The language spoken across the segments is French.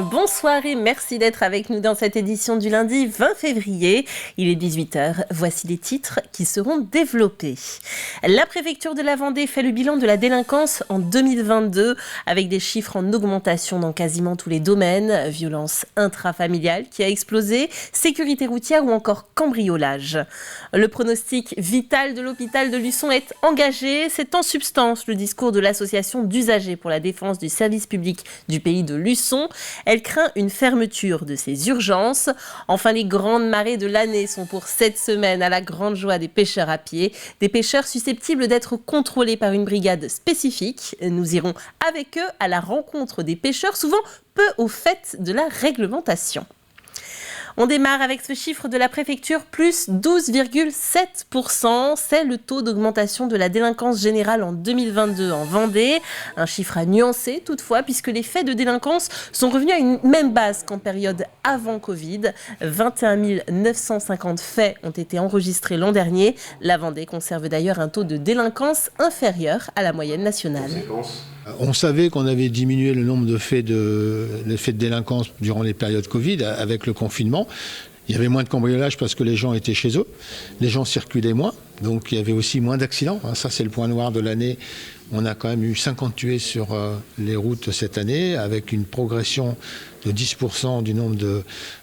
Bonsoir et merci d'être avec nous dans cette édition du lundi 20 février. Il est 18h, voici les titres qui seront développés. La préfecture de la Vendée fait le bilan de la délinquance en 2022 avec des chiffres en augmentation dans quasiment tous les domaines. Violence intrafamiliale qui a explosé, sécurité routière ou encore cambriolage. Le pronostic vital de l'hôpital de Luçon est engagé. C'est en substance le discours de l'association d'usagers pour la défense du service public du pays de Luçon. Elle craint une fermeture de ses urgences. Enfin, les grandes marées de l'année sont pour cette semaine à la grande joie des pêcheurs à pied. Des pêcheurs susceptibles d'être contrôlés par une brigade spécifique. Nous irons avec eux à la rencontre des pêcheurs, souvent peu au fait de la réglementation. On démarre avec ce chiffre de la préfecture, plus 12,7%. C'est le taux d'augmentation de la délinquance générale en 2022 en Vendée. Un chiffre à nuancer toutefois, puisque les faits de délinquance sont revenus à une même base qu'en période avant Covid. 21 950 faits ont été enregistrés l'an dernier. La Vendée conserve d'ailleurs un taux de délinquance inférieur à la moyenne nationale. On savait qu'on avait diminué le nombre de faits de délinquance durant les périodes Covid avec le confinement. Il y avait moins de cambriolage parce que les gens étaient chez eux, les gens circulaient moins, donc il y avait aussi moins d'accidents. Ça, c'est le point noir de l'année. On a quand même eu 50 tués sur les routes cette année, avec une progression de 10% du nombre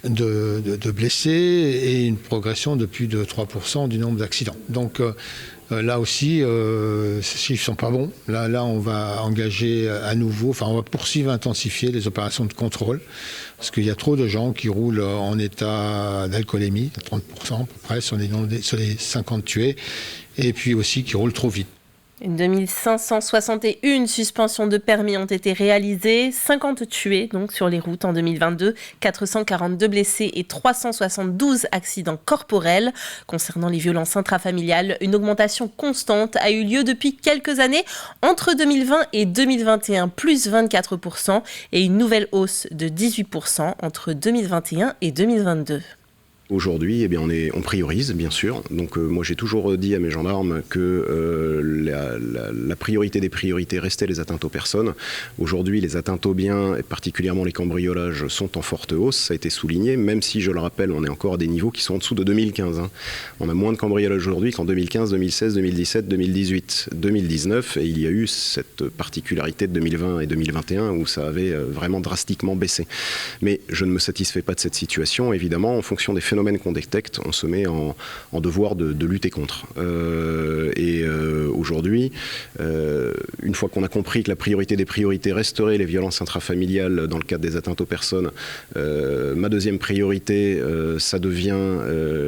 de blessés et une progression de plus de 3% du nombre d'accidents. Donc là aussi, ces chiffres ne sont pas bons. Là, on va engager à nouveau, on va poursuivre, intensifier les opérations de contrôle, parce qu'il y a trop de gens qui roulent en état d'alcoolémie, 30% à peu près sur les 50 tués, et puis aussi qui roulent trop vite. 2561 suspensions de permis ont été réalisées, 50 tués donc sur les routes en 2022, 442 blessés et 372 accidents corporels. Concernant les violences intrafamiliales, une augmentation constante a eu lieu depuis quelques années, entre 2020 et 2021, plus 24%, et une nouvelle hausse de 18% entre 2021 et 2022. Aujourd'hui, on priorise, bien sûr. Donc moi, j'ai toujours dit à mes gendarmes que la priorité des priorités restait les atteintes aux personnes. Aujourd'hui, les atteintes aux biens, et particulièrement les cambriolages, sont en forte hausse. Ça a été souligné, même si, je le rappelle, on est encore à des niveaux qui sont en dessous de 2015. On a moins de cambriolages aujourd'hui qu'en 2015, 2016, 2017, 2018, 2019. Et il y a eu cette particularité de 2020 et 2021 où ça avait vraiment drastiquement baissé. Mais je ne me satisfais pas de cette situation. Évidemment, en fonction des phénomènes qu'on détecte, on se met en devoir de lutter contre. Aujourd'hui, une fois qu'on a compris que la priorité des priorités resterait les violences intrafamiliales dans le cadre des atteintes aux personnes, ma deuxième priorité, ça devient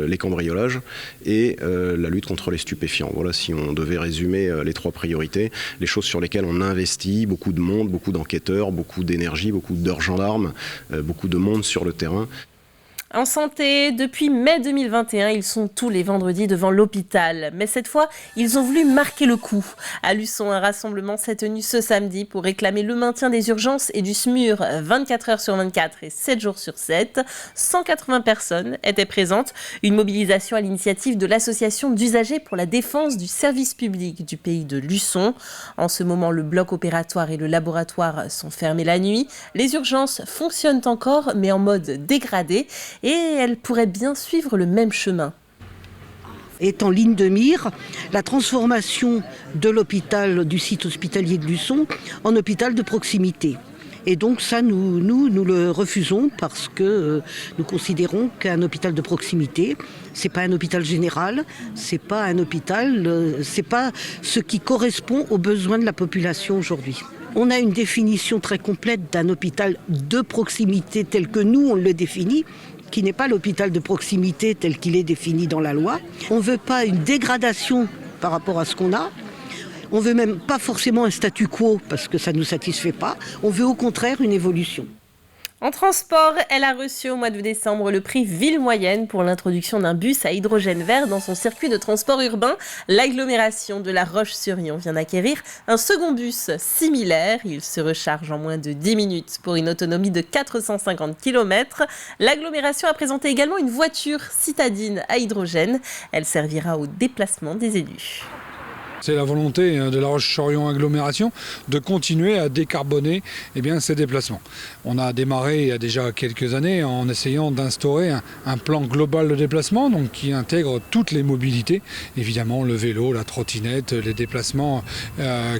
les cambriolages et la lutte contre les stupéfiants. Voilà, si on devait résumer les trois priorités, les choses sur lesquelles on investit, beaucoup de monde, beaucoup d'enquêteurs, beaucoup d'énergie, beaucoup d'heures gendarmes, beaucoup de monde sur le terrain. En santé, depuis mai 2021, ils sont tous les vendredis devant l'hôpital. Mais cette fois, ils ont voulu marquer le coup. À Luçon, un rassemblement s'est tenu ce samedi pour réclamer le maintien des urgences et du SMUR 24 heures sur 24 et 7 jours sur 7. 180 personnes étaient présentes. Une mobilisation à l'initiative de l'association d'usagers pour la défense du service public du pays de Luçon. En ce moment, le bloc opératoire et le laboratoire sont fermés la nuit. Les urgences fonctionnent encore, mais en mode dégradé. Et elle pourrait bien suivre le même chemin. Est en ligne de mire la transformation de l'hôpital, du site hospitalier de Luçon, en hôpital de proximité. Et donc ça, nous le refusons parce que nous considérons qu'un hôpital de proximité, c'est pas un hôpital général, c'est pas un hôpital, c'est pas ce qui correspond aux besoins de la population aujourd'hui. On a une définition très complète d'un hôpital de proximité tel que nous on le définit, qui n'est pas l'hôpital de proximité tel qu'il est défini dans la loi. On ne veut pas une dégradation par rapport à ce qu'on a. On ne veut même pas forcément un statu quo parce que ça ne nous satisfait pas. On veut au contraire une évolution. En transport, elle a reçu au mois de décembre le prix Ville Moyenne pour l'introduction d'un bus à hydrogène vert dans son circuit de transport urbain. L'agglomération de La Roche-sur-Yon vient d'acquérir un second bus similaire. Il se recharge en moins de 10 minutes pour une autonomie de 450 km. L'agglomération a présenté également une voiture citadine à hydrogène. Elle servira au déplacement des élus. C'est la volonté de La Roche-sur-Yon Agglomération de continuer à décarboner ces déplacements. On a démarré il y a déjà quelques années en essayant d'instaurer un plan global de déplacement donc qui intègre toutes les mobilités, évidemment le vélo, la trottinette, les déplacements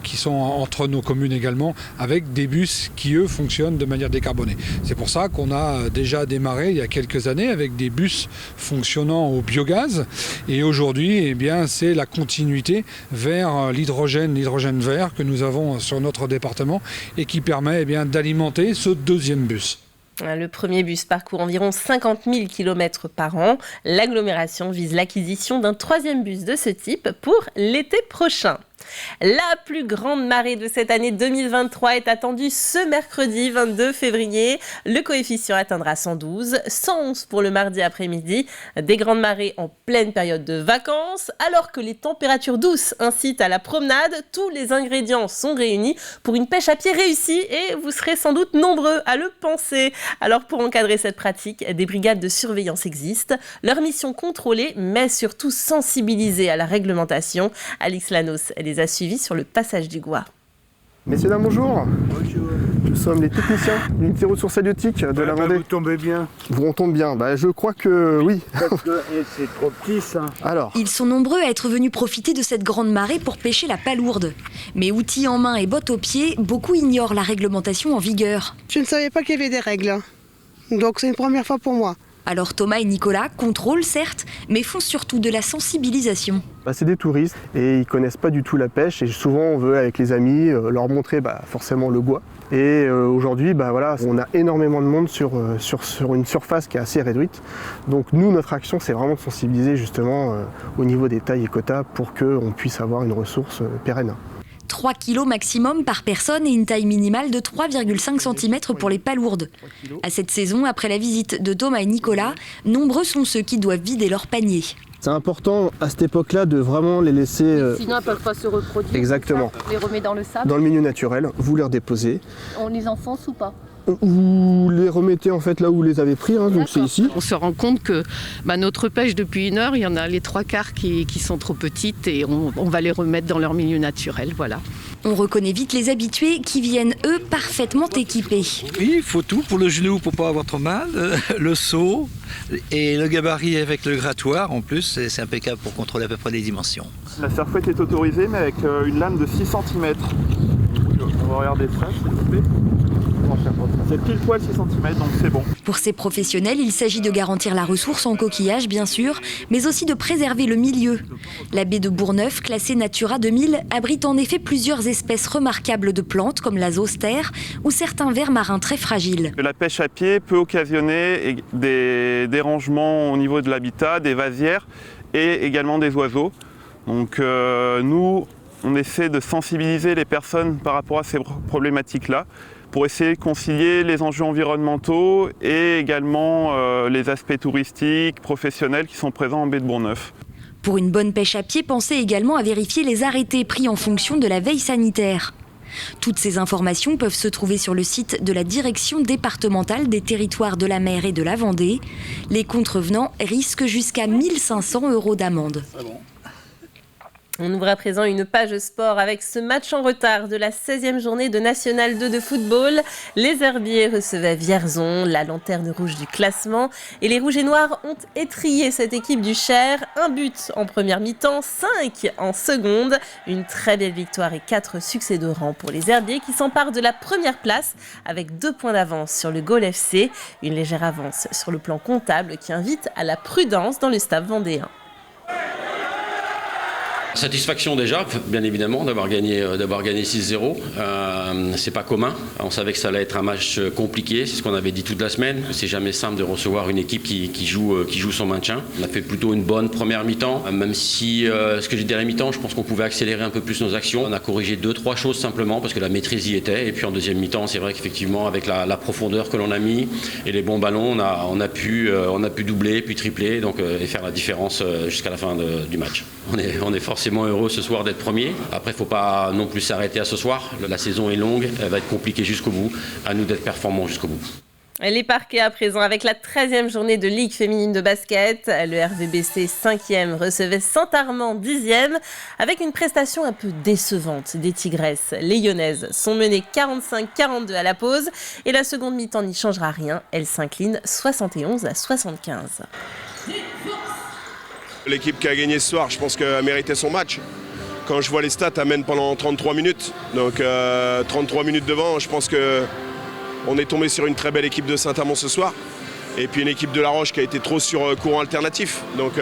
qui sont entre nos communes également, avec des bus qui eux fonctionnent de manière décarbonée. C'est pour ça qu'on a déjà démarré il y a quelques années avec des bus fonctionnant au biogaz et aujourd'hui c'est la continuité vers l'hydrogène vert que nous avons sur notre département et qui permet d'alimenter ce deuxième bus. Le premier bus parcourt environ 50 000 km par an. L'agglomération vise l'acquisition d'un troisième bus de ce type pour l'été prochain. La plus grande marée de cette année 2023 est attendue ce mercredi 22 février. Le coefficient atteindra 112, 111 pour le mardi après-midi. Des grandes marées en pleine période de vacances. Alors que les températures douces incitent à la promenade, tous les ingrédients sont réunis pour une pêche à pied réussie et vous serez sans doute nombreux à le penser. Alors pour encadrer cette pratique, des brigades de surveillance existent. Leur mission contrôler, mais surtout sensibiliser à la réglementation. Alix Lanos les a suivis sur le passage du Gois. Messieurs, dames, bonjour. Bonjour. Nous sommes les techniciens d'unité ressources halieutiques de la Vendée. Vous tombez bien. On tombe bien. Je crois que oui. Parce que c'est trop petit ça. Alors. Ils sont nombreux à être venus profiter de cette grande marée pour pêcher la palourde. Mais outils en main et bottes aux pieds, beaucoup ignorent la réglementation en vigueur. Je ne savais pas qu'il y avait des règles. Donc c'est une première fois pour moi. Alors Thomas et Nicolas contrôlent certes, mais font surtout de la sensibilisation. C'est des touristes et ils connaissent pas du tout la pêche et souvent on veut avec les amis leur montrer forcément le Gois. Et aujourd'hui on a énormément de monde sur une surface qui est assez réduite. Donc nous notre action c'est vraiment de sensibiliser justement au niveau des tailles et quotas pour qu'on puisse avoir une ressource pérenne. 3 kg maximum par personne et une taille minimale de 3,5 cm pour les palourdes. À cette saison, après la visite de Thomas et Nicolas, nombreux sont ceux qui doivent vider leur panier. C'est important à cette époque-là de vraiment les laisser... Sinon, elles ne peuvent pas se reproduire. Exactement. On les remet dans le sable. Dans le milieu naturel, vous les redéposez. On les enfonce ou pas? Vous les remettez en fait là où vous les avez pris, donc c'est ici. On se rend compte que notre pêche depuis 1 heure, il y en a les 3/4 qui sont trop petites et on va les remettre dans leur milieu naturel, voilà. On reconnaît vite les habitués qui viennent eux parfaitement équipés. Oui, il faut tout pour le genou pour pas avoir trop mal, le seau et le gabarit avec le grattoir en plus, c'est impeccable pour contrôler à peu près les dimensions. La surfouette est autorisée mais avec une lame de 6 cm. On va regarder ça s'il vous plaît. C'est pile poil 6 cm, donc c'est bon. Pour ces professionnels, il s'agit de garantir la ressource en coquillage, bien sûr, mais aussi de préserver le milieu. La baie de Bourgneuf, classée Natura 2000, abrite en effet plusieurs espèces remarquables de plantes, comme la zoster ou certains vers marins très fragiles. La pêche à pied peut occasionner des dérangements au niveau de l'habitat, des vasières et également des oiseaux. Donc nous, on essaie de sensibiliser les personnes par rapport à ces problématiques-là, pour essayer de concilier les enjeux environnementaux et également les aspects touristiques, professionnels qui sont présents en baie de Bourgneuf. Pour une bonne pêche à pied, pensez également à vérifier les arrêtés pris en fonction de la veille sanitaire. Toutes ces informations peuvent se trouver sur le site de la Direction départementale des territoires de la mer et de la Vendée. Les contrevenants risquent jusqu'à 1 500 € d'amende. On ouvre à présent une page sport avec ce match en retard de la 16e journée de National 2 de football. Les Herbiers recevaient Vierzon, la lanterne rouge du classement. Et les Rouges et Noirs ont étrillé cette équipe du Cher. 1 but en première mi-temps, 5 en seconde. Une très belle victoire et 4 succès de rang pour les Herbiers qui s'emparent de la première place avec 2 points d'avance sur le Gaulle FC. Une légère avance sur le plan comptable qui invite à la prudence dans le staff vendéen. Satisfaction déjà, bien évidemment, d'avoir gagné 6-0. C'est pas commun. On savait que ça allait être un match compliqué, c'est ce qu'on avait dit toute la semaine. C'est jamais simple de recevoir une équipe qui joue son maintien. On a fait plutôt une bonne première mi-temps, même si ce que j'ai dit à la mi-temps, je pense qu'on pouvait accélérer un peu plus nos actions. On a corrigé 2-3 choses simplement parce que la maîtrise y était. Et puis en deuxième mi-temps, c'est vrai qu'effectivement, avec la profondeur que l'on a mis et les bons ballons, on a pu doubler, puis tripler, donc, et faire la différence jusqu'à la fin du match. On est forcément heureux ce soir d'être premier. Après, il ne faut pas non plus s'arrêter à ce soir. La saison est longue, elle va être compliquée jusqu'au bout. À nous d'être performants jusqu'au bout. Les Parquets à présent avec la 13e journée de Ligue féminine de basket. Le RVBC 5e recevait Saint-Armand 10e avec une prestation un peu décevante des Tigresses. Les Lyonnaises sont menées 45-42 à la pause et la seconde mi-temps n'y changera rien. Elles s'inclinent 71-75. L'équipe qui a gagné ce soir, je pense qu'elle a mérité son match. Quand je vois les stats, elle mène pendant 33 minutes. Donc 33 minutes devant, je pense que on est tombé sur une très belle équipe de Saint-Amand ce soir. Et puis une équipe de La Roche qui a été trop sur courant alternatif. Donc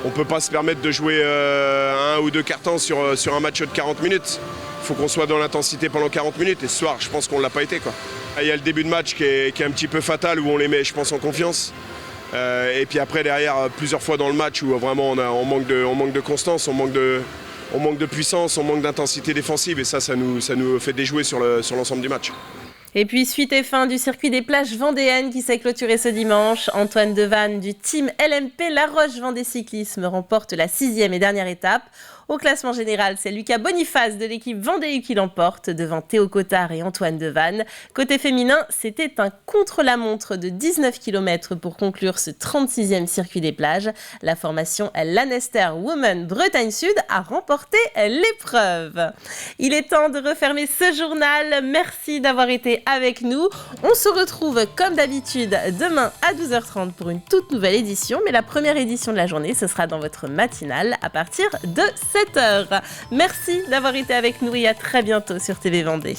on ne peut pas se permettre de jouer un ou deux cartons sur un match de 40 minutes. Il faut qu'on soit dans l'intensité pendant 40 minutes. Et ce soir, je pense qu'on ne l'a pas été, quoi. Il y a le début de match qui est un petit peu fatal, où on les met, je pense, en confiance. Et puis après, derrière, plusieurs fois dans le match, où vraiment on manque de constance, on manque de puissance, on manque d'intensité défensive. Et ça nous fait déjouer sur l'ensemble du match. Et puis, suite et fin du circuit des plages vendéennes qui s'est clôturé ce dimanche. Antoine Devanne du team LMP La Roche Vendée Cyclisme remporte la 6e et dernière étape. Au classement général, c'est Lucas Boniface de l'équipe Vendée qui l'emporte devant Théo Cottard et Antoine Devanne. Côté féminin, c'était un contre-la-montre de 19 km pour conclure ce 36e circuit des plages. La formation Lanester Women Bretagne Sud a remporté l'épreuve. Il est temps de refermer ce journal. Merci d'avoir été avec nous. On se retrouve comme d'habitude demain à 12h30 pour une toute nouvelle édition. Mais la première édition de la journée, ce sera dans votre matinale à partir de 7h. Merci d'avoir été avec nous et à très bientôt sur TV Vendée.